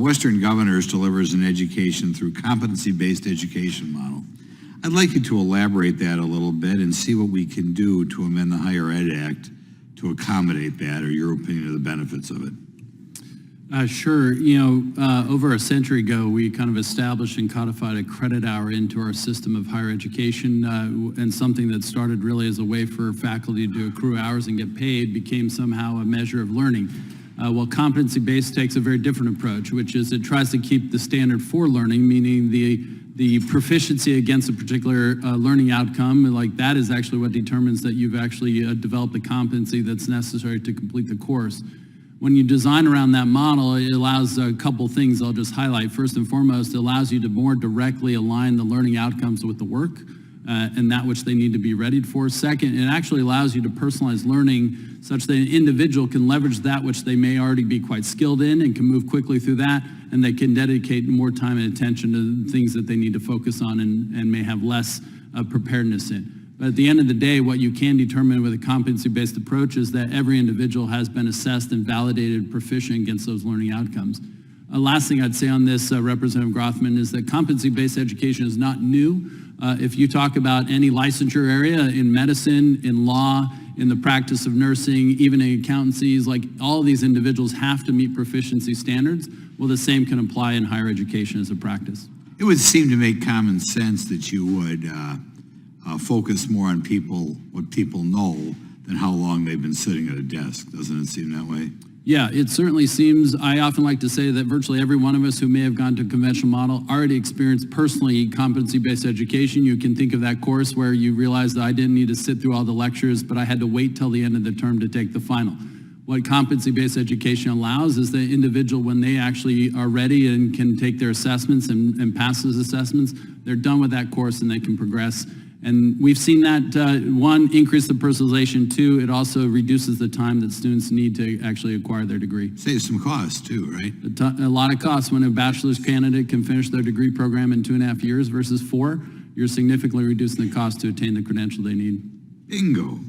Western Governors delivers an education through competency-based education model. I'd like you to elaborate that a little bit and see what we can do to amend the Higher Ed Act to accommodate that, or your opinion of the benefits of it. Sure. Over a century ago, we kind of established and codified a credit hour into our system of higher education, and something that started really as a way for faculty to accrue hours and get paid became somehow a measure of learning. Well, competency-based takes a very different approach, which is it tries to keep the standard for learning, meaning the proficiency against a particular learning outcome, like that is actually what determines that you've actually developed the competency that's necessary to complete the course. When you design around that model, it allows a couple things I'll just highlight. First and foremost, it allows you to more directly align the learning outcomes with the work and that which they need to be readied for. Second, it actually allows you to personalize learning such that an individual can leverage that which they may already be quite skilled in and can move quickly through that, and they can dedicate more time and attention to things that they need to focus on and may have less preparedness in. But at the end of the day, what you can determine with a competency-based approach is that every individual has been assessed and validated proficient against those learning outcomes. Last thing I'd say on this, Representative Grothman, is that competency-based education is not new. If you talk about any licensure area in medicine, in law, in the practice of nursing, even in accountancies, like all of these individuals have to meet proficiency standards. Well, the same can apply in higher education as a practice. It would seem to make common sense that you would focus more on what people know than how long they've been sitting at a desk. Doesn't it seem that way? Yeah, it certainly seems. I often like to say that virtually every one of us who may have gone to a conventional model already experienced personally competency-based education. You can think of that course where you realize that I didn't need to sit through all the lectures, but I had to wait till the end of the term to take the final. What competency-based education allows is the individual, when they actually are ready and can take their assessments and pass those assessments, they're done with that course and they can progress. And we've seen that, one, increase the personalization. Two, it also reduces the time that students need to actually acquire their degree. Saves some costs too, right? A lot of costs. When a bachelor's candidate can finish their degree program in 2.5 years versus 4, you're significantly reducing the cost to attain the credential they need. Bingo.